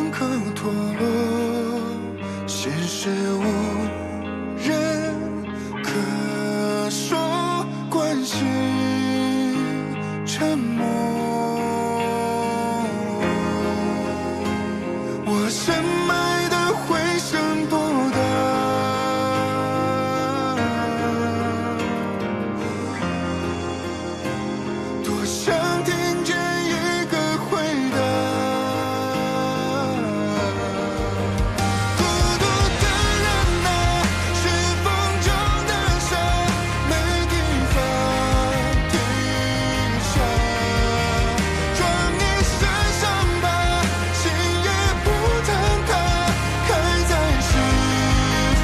片刻脱落，现实无人可说，关系沉默。我深埋的回声多大？多想听见一个回答。孤独的人啊，是风中的沙，没地方停下。撞一身伤疤，心也不坍塌，开在石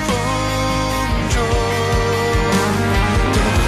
缝中的花。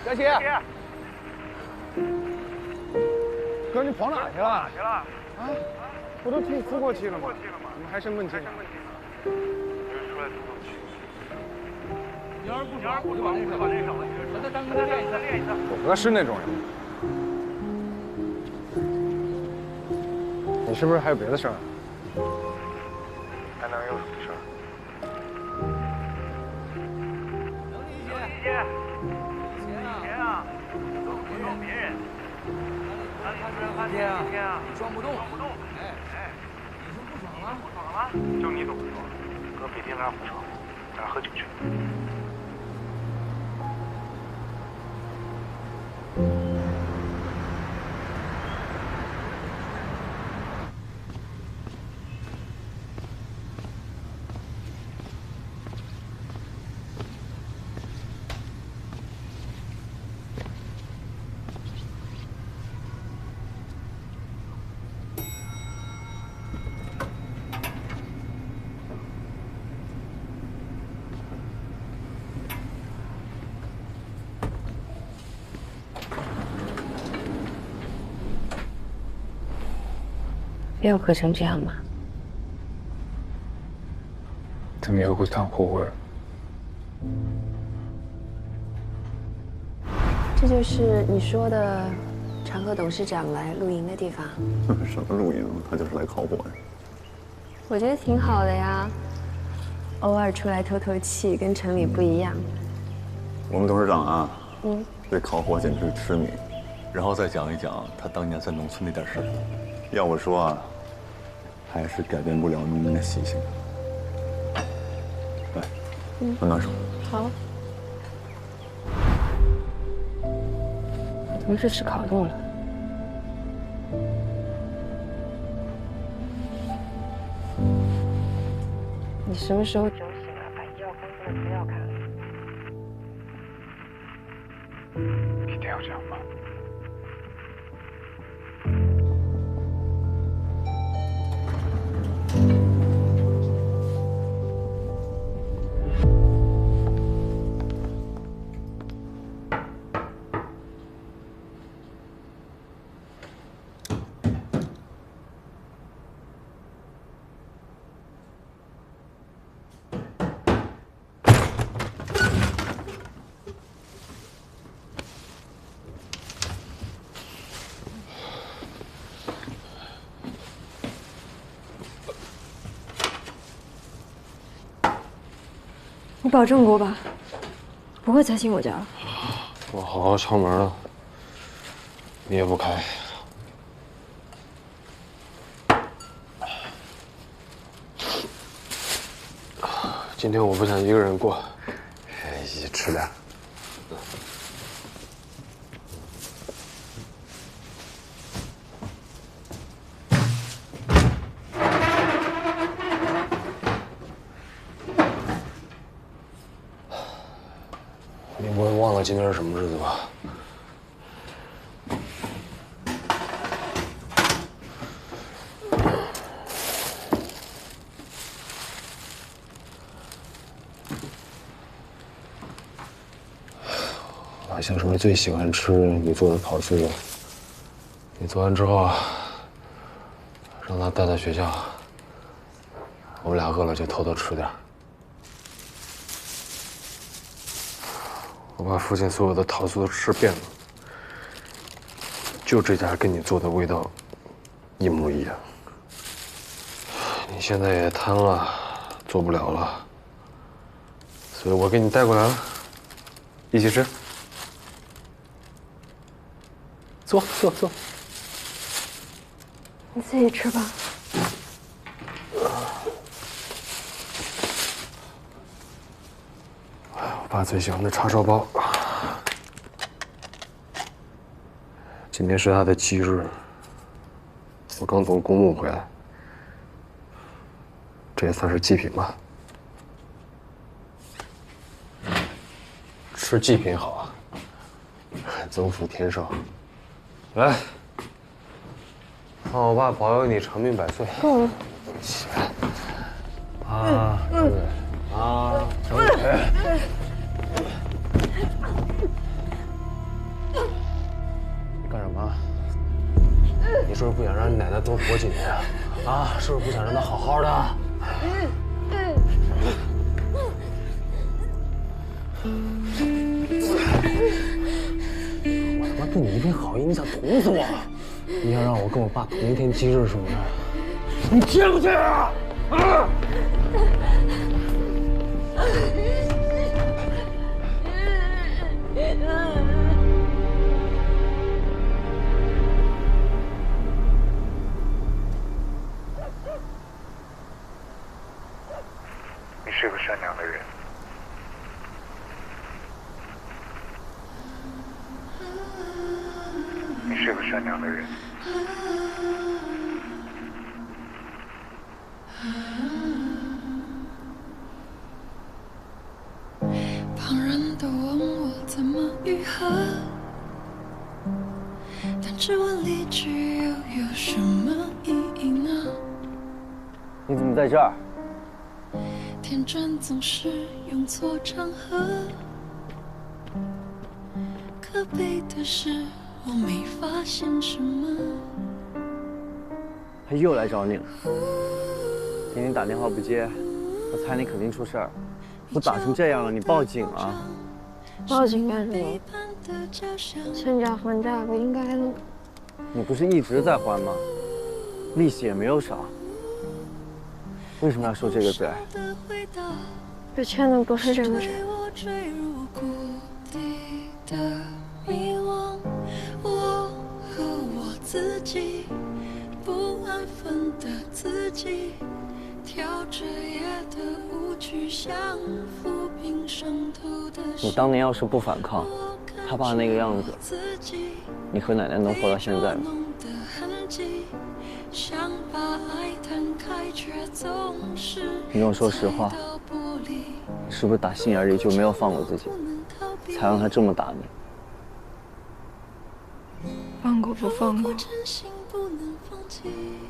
佳琪，哥，你跑哪去了？啊，不都听扶过期了吗？怎么还生闷气呢？出来透透气。你要是不爽，我就把这手我再单跟他练一次。我哥是那种人吗？你是不是还有别的事儿？还能有什么事儿？能理解。以前啊，都不用别人。今天啊，你装不动。哎，你说不爽了？就你懂不懂？哥每天拉火车，咱喝酒去。要喝成这样吗？怎么有股糖糊味儿？这就是你说的常和董事长来露营的地方。什么露营？他就是来烤火的。我觉得挺好的呀，偶尔出来透透气，跟城里不一样。我们董事长啊，对烤火简直是痴迷，然后再讲一讲他当年在农村那点事儿。要我说啊，还是改变不了农民的习性。来，暖暖手。好。怎么是吃烤肉了？你什么时候酒醒了，把医药公司的资料看了？一定要这样吗？你保证给我吧，不会再进我家了。我好好敲门了，你也不开。今天我不想一个人过，一起吃点。你不会忘了今天是什么日子吧？我小时候最喜欢吃你做的烤酥了。你做完之后，让他带到学校，我们俩饿了就偷偷吃点。我把附近所有的桃酥都吃遍了，就这家跟你做的味道一模一样。你现在也瘫了，做不了了，所以我给你带过来了，一起吃。坐。你自己吃吧。我爸最喜欢的叉烧包，今天是他的忌日。我刚从公墓回来，这也算是祭品吧。吃祭品好啊，增福天寿。来，让我爸保佑你长命百岁。起来，张嘴。你干什么？你是不是不想让你奶奶多活几年啊？是不是不想让她好好的？我他妈对你一片好意，你想捅死我？你想让我跟我爸同一天忌日是不是？你去不去啊？啊！你是个善良的人。你是个善良的人。旁人都问我怎么愈合，但只问离去又有什么意义呢？你怎么在这儿？天真总是用错场合，可悲的是我没发现什么。他又来找你了，听你打电话不接，我猜你肯定出事儿。都打成这样了，你报警啊！报警干什么？欠债还债不应该的吗？你不是一直在还吗？利息也没有少，为什么要受这个罪？我欠的不是这个债。你当年要是不反抗，他爸那个样子，你和奶奶能活到现在吗？你跟我说实话，是不是打心眼里就没有放过自己，才让他这么打你？放过不放过，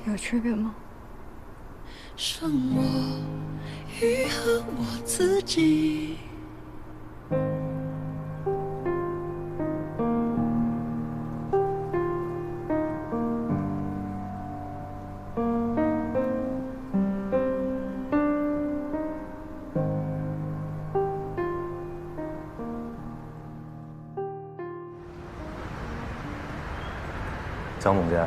有区别吗？剩我愈合我自己。江总监，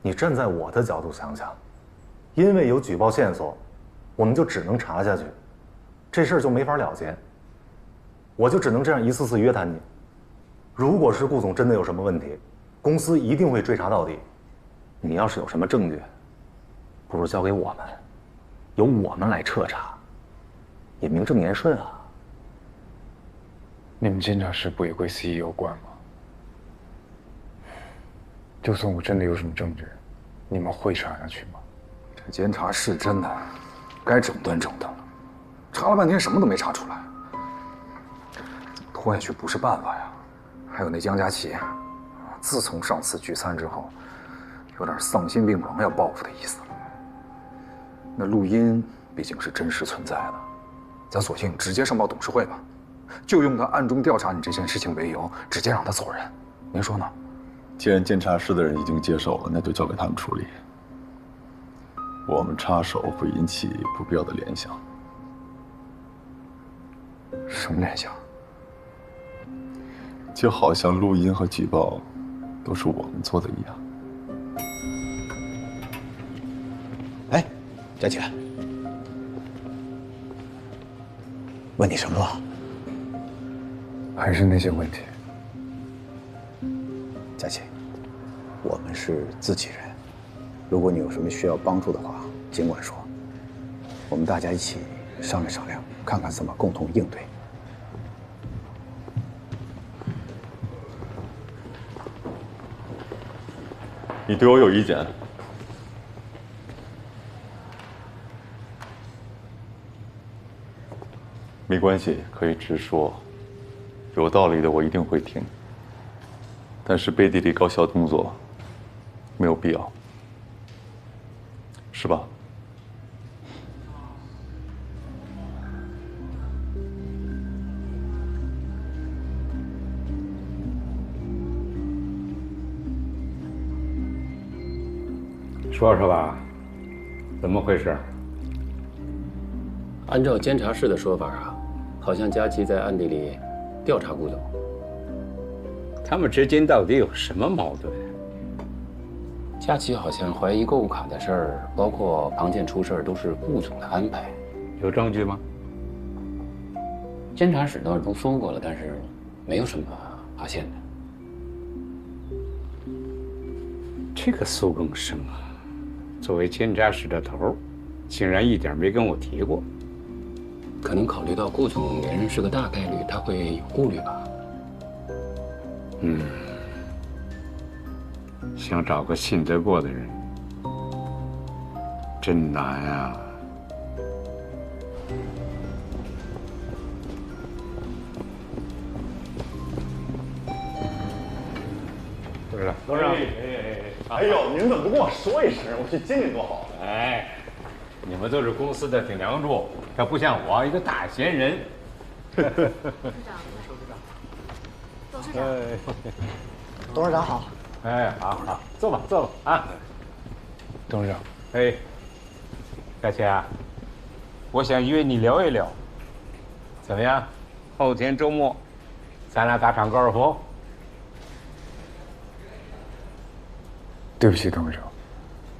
你站在我的角度想想，因为有举报线索，我们就只能查下去，这事儿就没法了结。我就只能这样一次次约谈你。如果是顾总真的有什么问题，公司一定会追查到底。你要是有什么证据，不如交给我们，由我们来彻查。也名正言顺啊。你们监察室不也归 CEO 管吗？就算我真的有什么证据，你们会查下去吗？这监察室真的该整顿整顿了，查了半天什么都没查出来，拖下去不是办法呀。还有那江佳琪，自从上次聚餐之后，有点丧心病狂要报复的意思了。那录音毕竟是真实存在的，咱索性直接上报董事会吧，就用他暗中调查你这件事情为由，直接让他走人。您说呢？既然监察室的人已经接手了，那就交给他们处理。我们插手会引起不必要的联想。什么联想？就好像录音和举报都是我们做的一样。哎，佳琪，问你什么了？还是那些问题。佳琪，我们是自己人，如果你有什么需要帮助的话，尽管说，我们大家一起商量商量，看看怎么共同应对。你对我有意见？没关系，可以直说，有道理的我一定会听。但是背地里搞小动作，没有必要，是吧？说说吧，怎么回事？按照监察室的说法啊，好像佳琪在暗地里调查顾总。他们之间到底有什么矛盾？佳琪好像怀疑购物卡的事儿，包括庞建出事儿，都是顾总的安排。有证据吗？监察室倒是都说过了，但是没有什么发现的。这个苏更生啊，作为监察室的头，竟然一点没跟我提过。可能考虑到顾总人是个大概率，他会有顾虑吧。想找个信得过的人，真难啊！不是，董事长，哎呦，您怎么不跟我说一声？我去接您多好。哎，你们都是公司的顶梁柱，可不像我一个大闲人。董事长，董事长好。哎，好好，坐吧，坐吧啊。董事长，哎，佳琪啊，我想约你聊一聊，怎么样？后天周末，咱俩打场高尔夫。对不起，董事长，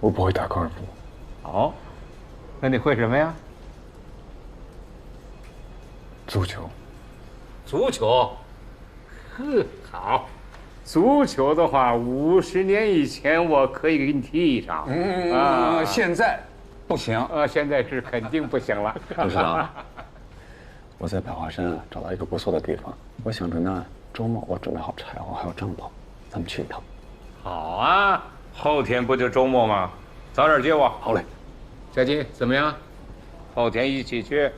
我不会打高尔夫。哦，那你会什么呀？足球。足球？呵，好。足球的话，50年以前我可以给你踢一场。现在不行。现在是肯定不行了。董事长，我在百花山找到一个不错的地方，我想着呢，周末我准备好柴火还有帐篷，咱们去一趟。好啊，后天不就周末吗？早点接我。好嘞。佳琪，怎么样？后天一起去。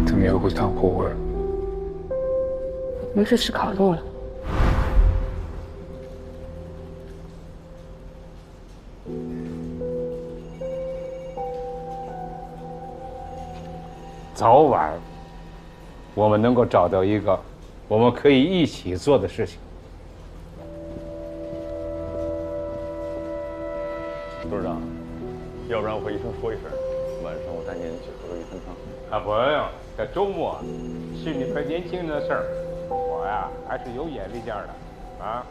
怎么又会烫火味？我们是吃烤肉了。早晚，我们能够找到一个我们可以一起做的事情。董事长，要不然我和医生说一声，晚上我带您去喝个一分汤。啊，不用，这周末是你们年轻人的事儿，我呀还是有眼力见儿的，啊。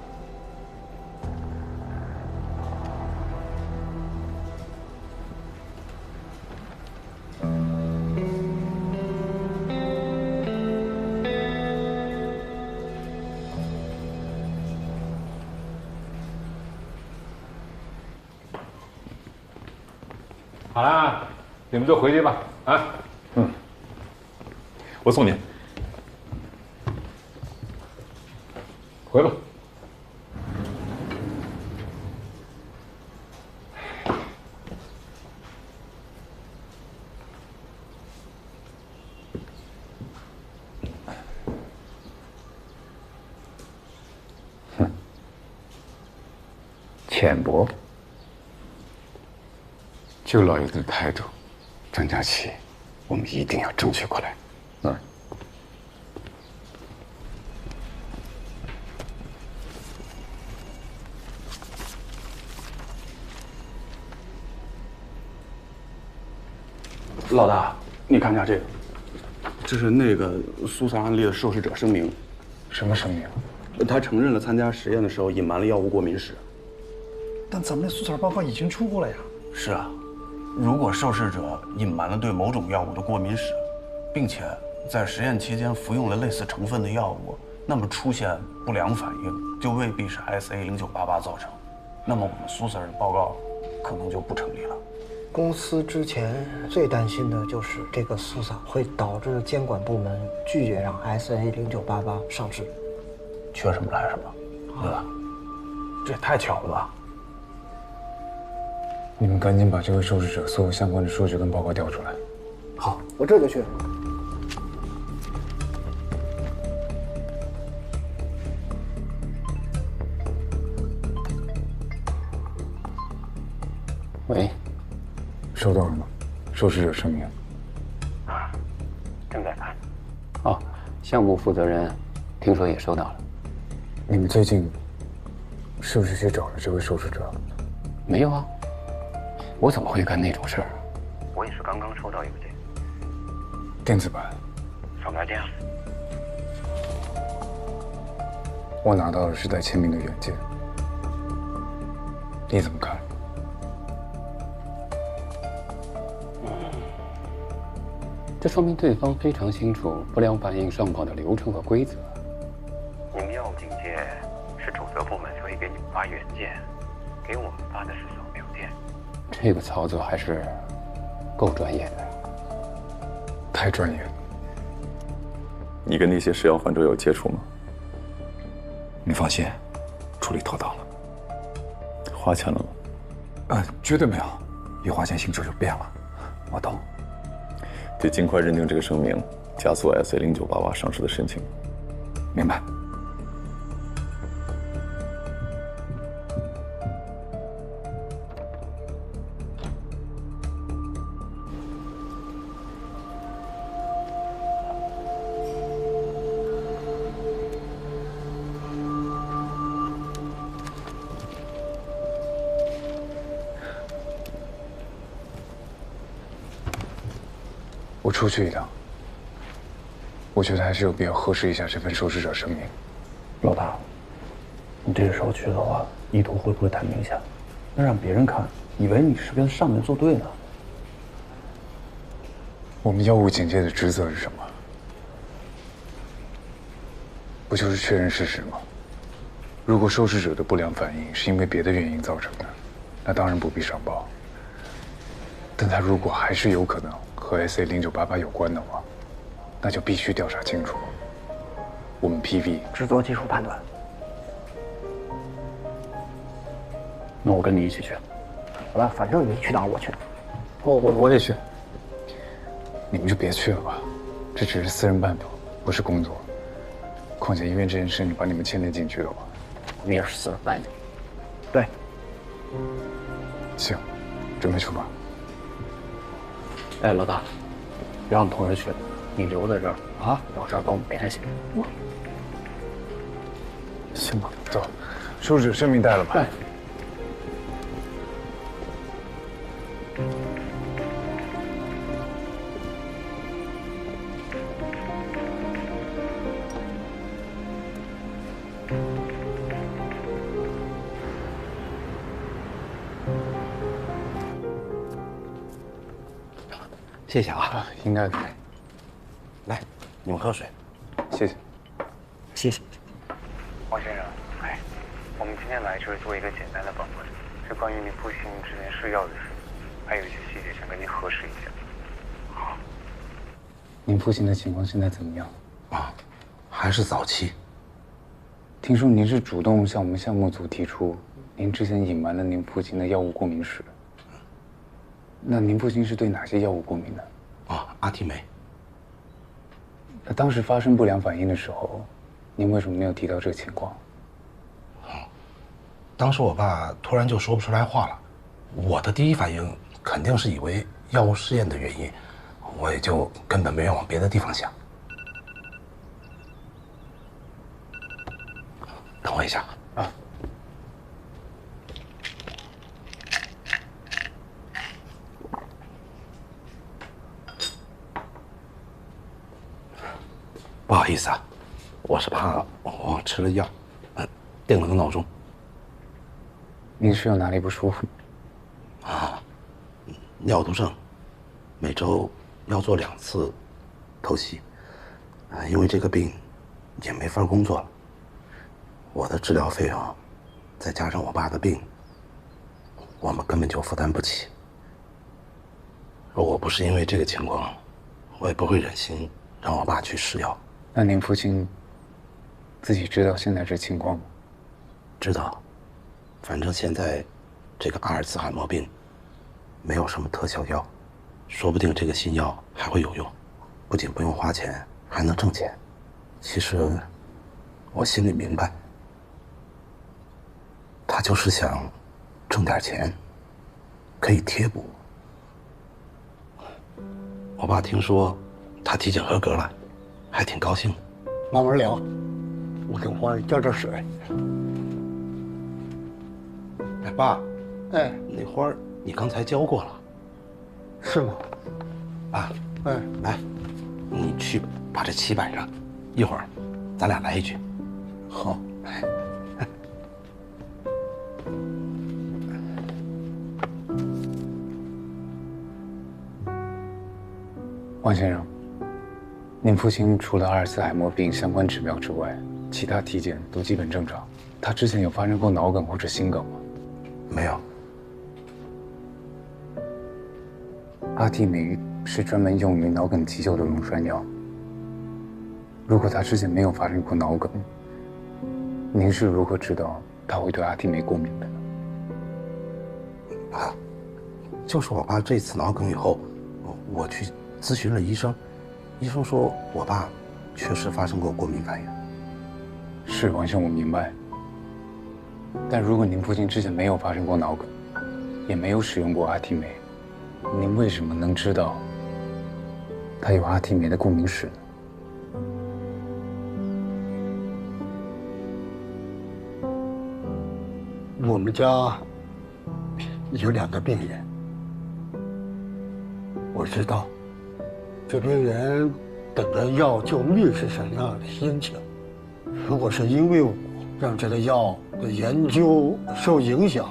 好了，你们都回去吧。啊，我送你。回吧。浅薄。就老爷子的态度，张佳琪，我们一定要争取过来。老大，你看一下这个，这是那个苏 Sir 案例的受试者声明。什么声明？他承认了参加实验的时候隐瞒了药物过敏史。但咱们的苏 Sir 报告已经出过了呀。是啊，如果受试者隐瞒了对某种药物的过敏史，并且在实验期间服用了类似成分的药物，那么出现不良反应就未必是 SA0988造成，那么我们苏 Sir 的报告可能就不成立了。公司之前最担心的就是这个苏 Sir 会导致监管部门拒绝让 SA0988上市。缺什么来什么，对吧？这也太巧了吧！你们赶紧把这位受试者所有相关的数据跟报告调出来。好，我这就去。喂，收到了吗？受试者声明。正在看。哦，项目负责人听说也收到了。你们最近是不是去找了这位受试者？没有啊，我怎么会干那种事儿？我也是刚刚收到邮件。电子版。上来电了。我拿到的是带签名的原件，你怎么看？这说明对方非常清楚不良反应上报的流程和规则。你们药物警戒是主责部门，所以给你们发原件，给我们发的是扫描件。这个操作还是够专业的。太专业了。你跟那些食药患者有接触吗？你放心，处理妥当了。花钱了吗？绝对没有，一花钱性质就变了。我懂。得尽快认定这个声明，加速 SA0988上市的申请。明白。我出去一趟，我觉得还是有必要核实一下这份受试者声明。老大，你这个时候去的话，意图会不会太明显？那让别人看，以为你是跟上面作对呢。我们药物警戒的职责是什么？不就是确认事实吗？如果受试者的不良反应是因为别的原因造成的，那当然不必上报。但他如果还是有可能和 SA0988有关的话，那就必须调查清楚。我们 PV 只做技术判断。那我跟你一起去。好了，反正你去哪儿我去哪儿。我也去。你们就别去了吧，这只是私人办法，不是工作。况且医院这件事，你把你们牵连进去的话，我们也是私人办的。对。行，准备出发。哎，老大，别让同事去了，你留在这儿啊，有事跟我们联系。行吧，走，受试者声明带了吧？带。谢谢啊，应该的。来，你们喝水。谢谢。谢谢。王先生，我们今天来就是做一个简单的报告，是关于你父亲之前试药的事。还有一些细节想跟您核实一下。好。您父亲的情况现在怎么样？啊，还是早期。听说您是主动向我们项目组提出，您之前隐瞒了您父亲的药物过敏史。那您父亲是对哪些药物过敏呢？阿替美。那当时发生不良反应的时候，您为什么没有提到这个情况？当时我爸突然就说不出来话了，我的第一反应肯定是以为药物试验的原因，我也就根本没往别的地方想。等我一下啊。不好意思啊，我是怕我吃了药，定了个闹钟。您是有哪里不舒服？尿毒症，每周要做2次透析，因为这个病也没法工作了。我的治疗费用，再加上我爸的病，我们根本就负担不起。如果不是因为这个情况，我也不会忍心让我爸去试药。那您父亲自己知道现在这情况吗？知道，反正现在这个阿尔茨海默病没有什么特效药，说不定这个新药还会有用，不仅不用花钱，还能挣钱。其实我心里明白，他就是想挣点钱，可以贴补。我爸听说他体检合格了，还挺高兴的。慢慢聊，我给花儿浇点水。哎，爸，哎，那花儿你刚才浇过了，是吗？啊，哎，来，你去把这棋摆上，一会儿咱俩来一局。好。哎，王先生，您父亲除了阿尔茨海默病相关指标之外，其他体检都基本正常。他之前有发生过脑梗或者心梗吗？没有。阿替美是专门用于脑梗急救的溶栓药。如果他之前没有发生过脑梗，您是如何知道他会对阿替美过敏的呢？啊，就是我爸这次脑梗以后，我去咨询了医生，医生说我爸确实发生过过敏反应。是，王兄，我明白。但如果您父亲之前没有发生过脑梗，也没有使用过阿替美，您为什么能知道他有阿替美的过敏史呢？我们家有2个病人，我知道这病人等着药救命是什么样的心情。如果是因为我让这个药的研究受影响，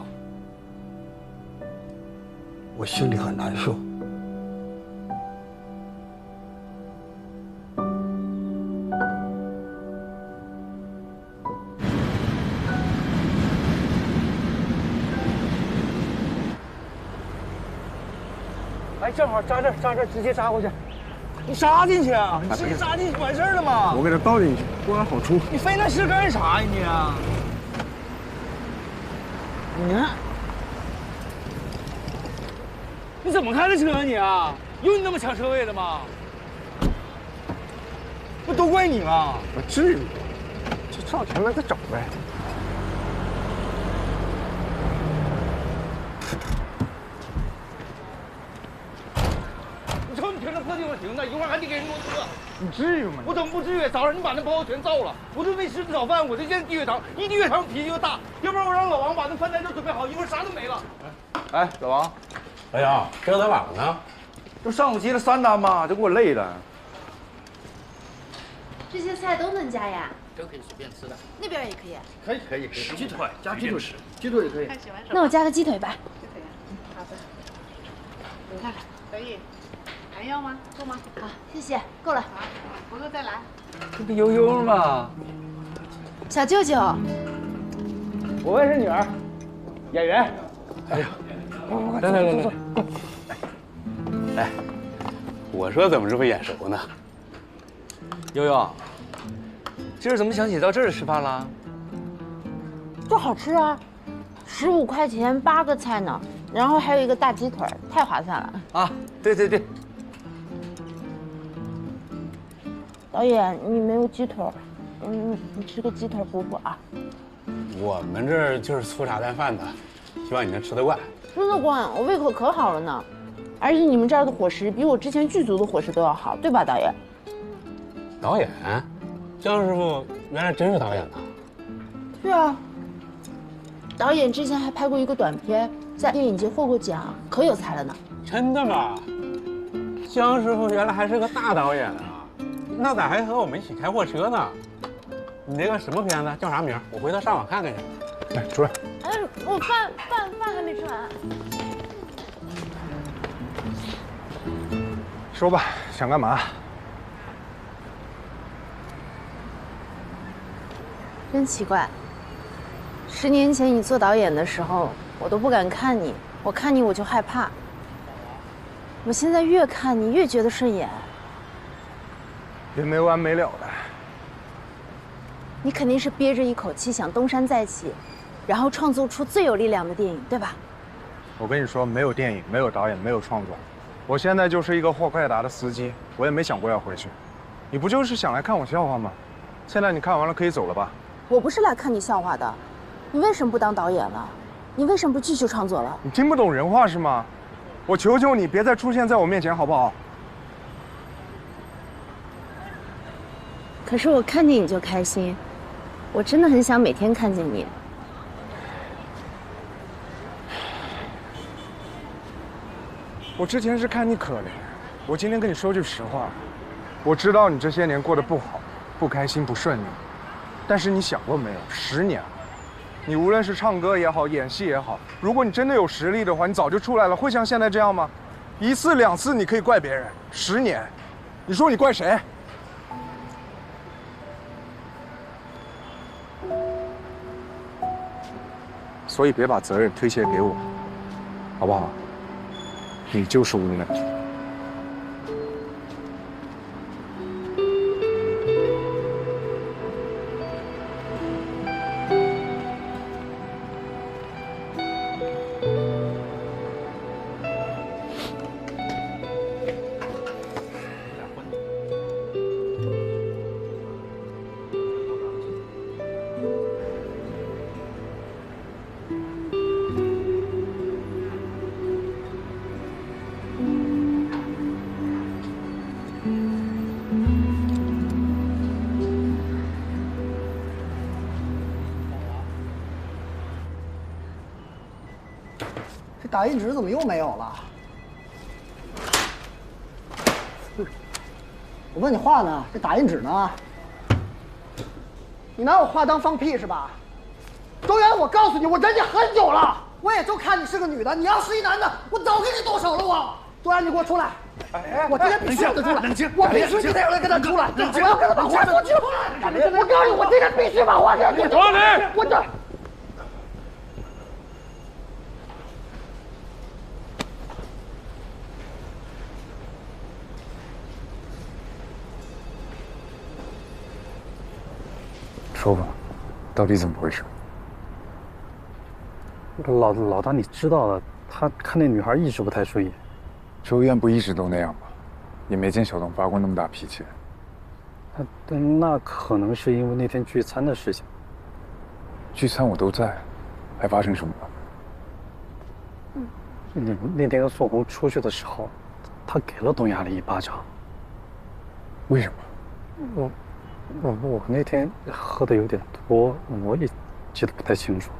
我心里很难受。哎，正好扎这儿，直接扎过去。你扎进去啊！你直接扎进去完事儿了吗？我给它倒进去，不往好出。你费那事干啥呀你？你怎么开的车啊你啊？有你那么抢车位的吗？不都怪你吗？不至于，就上前面再找呗。你瞅你停这破地方停的，一会儿还得给人挪车。你至于吗？我怎么不至于？早上你把那包全造了，我就为吃早饭，我就见地月堂，一地月堂脾气就大，要不然我让老王把那饭菜都准备好，一会儿啥都没了。哎，老王，哎呀，这咋晚呢？这上午接了3单嘛，这给我累的。这些菜都能加呀？都可以随便吃的。那边也可以。可以，鸡腿加鸡腿，鸡腿也可以。那我加个鸡腿吧。好的。你看，可以。还要吗？够吗？好，谢谢，够了。好，不够再来。这不悠悠吗？小舅舅。我外甥女儿，演员。哎呀，来，坐。哎，我说怎么这么眼熟呢？悠悠，今儿怎么想起到这儿吃饭了？这好吃啊，15块钱8个菜呢，然后还有一个大鸡腿，太划算了。啊，对对对。导演，你没有鸡腿，你吃个鸡腿补补啊。我们这儿就是粗茶淡饭的，希望你能吃得惯。吃得惯，我胃口可好了呢。而且你们这儿的伙食比我之前剧组的伙食都要好，对吧，导演？导演，姜师傅原来真是导演呢。是啊，导演之前还拍过一个短片，在电影节获过奖，可有才了呢。真的吗？姜师傅原来还是个大导演啊，那咋还和我们一起开货车呢？你那个什么片子叫啥名？我回头上网看看去。来，出来。哎，我饭还没吃完。说吧，想干嘛？真奇怪，10年前你做导演的时候，我都不敢看你，我看你我就害怕。我现在越看你越觉得顺眼。别没完没了的。你肯定是憋着一口气想东山再起，然后创作出最有力量的电影，对吧？我跟你说，没有电影，没有导演，没有创作。我现在就是一个货快达的司机，我也没想过要回去。你不就是想来看我笑话吗？现在你看完了可以走了吧？我不是来看你笑话的，你为什么不当导演了？你为什么不继续创作了？你听不懂人话是吗？我求求你别再出现在我面前好不好？可是我看见你就开心，我真的很想每天看见你。我之前是看你可怜，我今天跟你说句实话，我知道你这些年过得不好，不开心不顺利，但是你想过没有，10年了，你无论是唱歌也好，演戏也好，如果你真的有实力的话，你早就出来了，会像现在这样吗？1次2次你可以怪别人，10年，你说你怪谁？所以别把责任推卸给我，好不好？你就是无能。打印纸怎么又没有了？我问你话呢，这打印纸呢？你拿我话当放屁是吧？周元，我告诉你，我忍你很久了，我也就看你是个女的，你要是一男的，我早跟你动手了我。周元，你给我出来！我今天必须让他出来！我必须今天要跟他出来！我要跟他把话说清楚！我告诉你，我今天必须把话说清楚！我这。说吧，到底怎么回事？老大，你知道的，他看那女孩一直不太顺眼。周燕不一直都那样吗？也没见小东发过那么大脾气。那可能是因为那天聚餐的事情。聚餐我都在，还发生什么了？那天跟宋红出去的时候，他给了董雅丽一巴掌。为什么？我那天喝的有点多，我也记得不太清楚。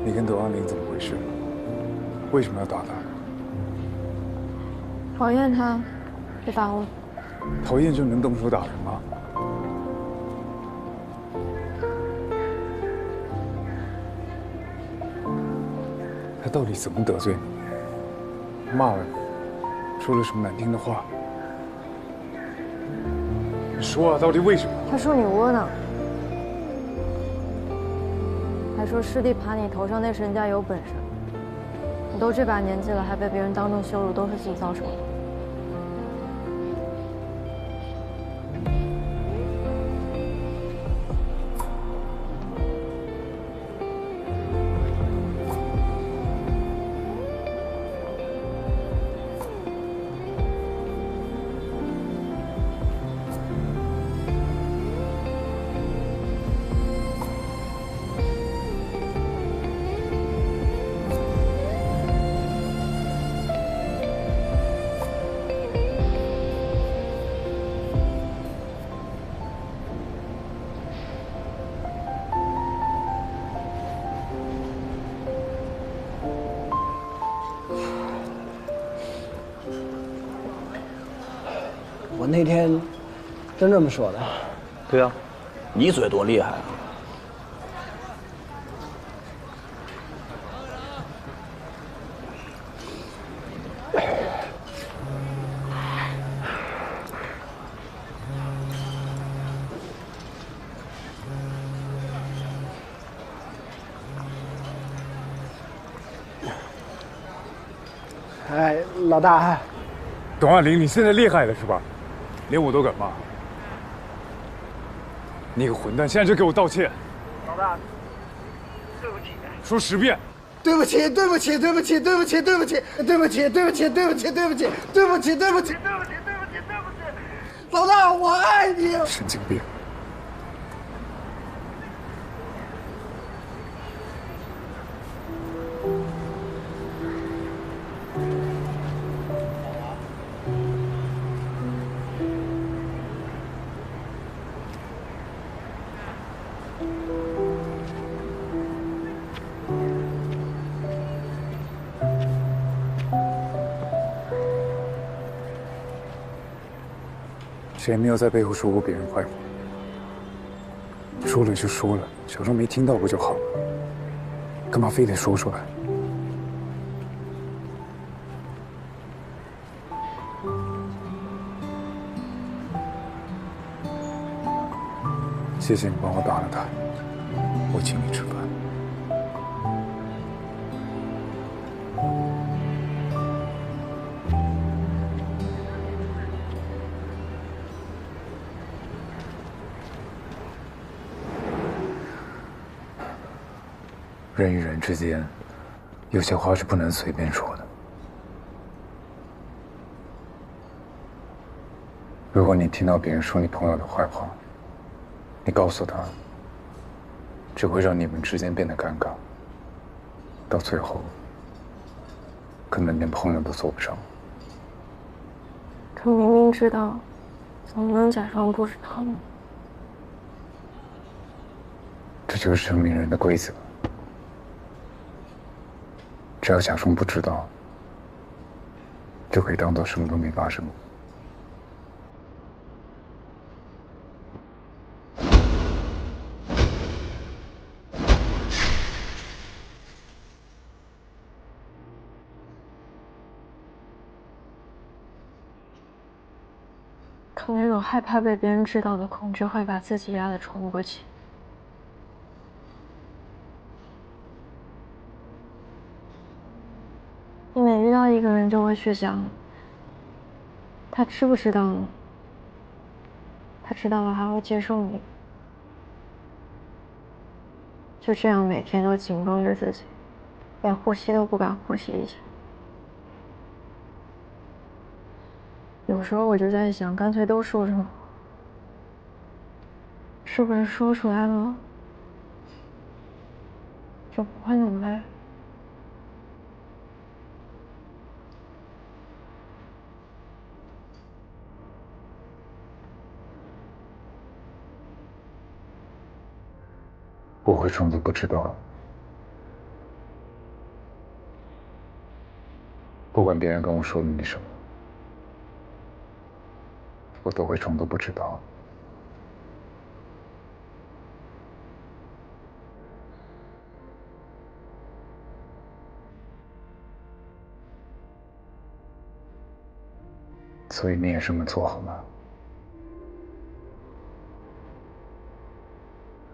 你跟德安林怎么回事？为什么要打他？讨厌他，就打我。讨厌就能动手打人吗？他到底怎么得罪你？骂了你，说了什么难听的话？你说啊，到底为什么？他说你窝囊，还说师弟爬你头上那是人家有本事。你都这把年纪了，还被别人当众羞辱，都是自己造成的。我那天真这么说的。对啊，你嘴多厉害啊！哎，老大，董爱玲，你现在厉害了是吧？连我都敢骂。你个混蛋，现在就给我道歉！老大，对不起。说10遍。对不起，对不起，对不起，对不起，对不起，对不起，对不起，对不起，对不起，对不起，对不起，对不起，对不起，对不起，老大，我爱你。神经病！谁没有在背后说过别人坏话？说了就说了，假装没听到不就好了？干嘛非得说出来？谢谢你帮我打了他，我请你吃饭。人与人之间，有些话是不能随便说的。如果你听到别人说你朋友的坏话，你告诉他，只会让你们之间变得尴尬，到最后，可能连朋友都做不成。可明明知道，怎么能假装不知道呢？这就是成年人的规则。只要假装不知道，就可以当做什么都没发生过。可那种害怕被别人知道的恐惧，会把自己压得喘不过气。你每遇到一个人，就会去想，他知不知道呢？他知道了还会接受你？就这样每天都紧绷着自己，连呼吸都不敢呼吸一下。有时候我就在想，干脆都说出来，是不是说出来了，就不会那么累？我会装作不知道，不管别人跟我说了你什么，我都会装作不知道。所以你也这么做好吗？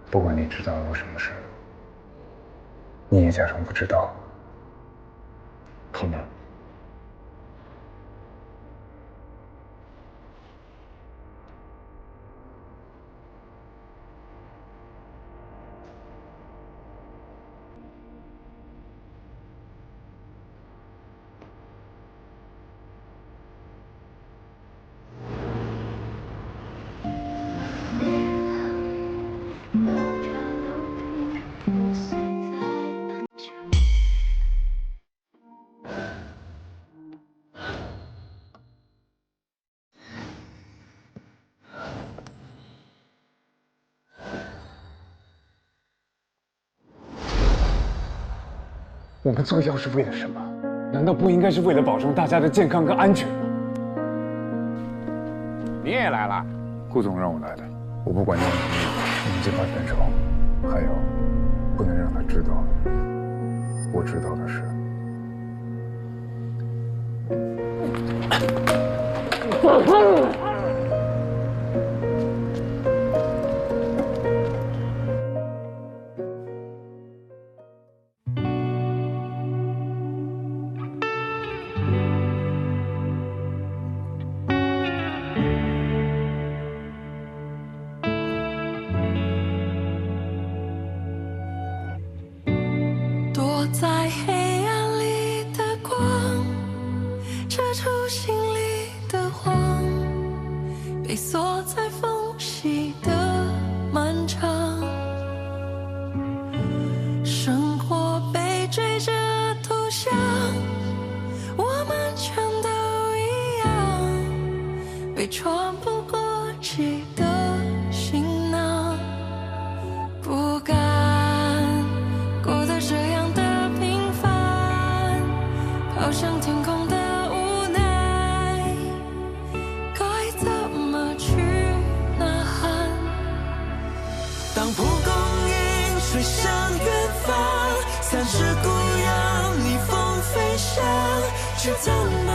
不管你知道了我什么事，你也假装不知道，好吗？我们做药是为了什么？难道不应该是为了保证大家的健康跟安全吗？你也来了？顾总让我来的。我不管你，你们尽快分手。还有，不能让他知道我知道的事。躲在黑暗里的光，遮住心里的慌，被锁在缝隙的漫长。生活被追着投降，我们全都一样，被喘不过气的行囊，不敢过得这样的平凡，翱翔天空的无奈，该怎么去呐喊？当蒲公英吹向远方，三尺孤羊逆风飞翔，去等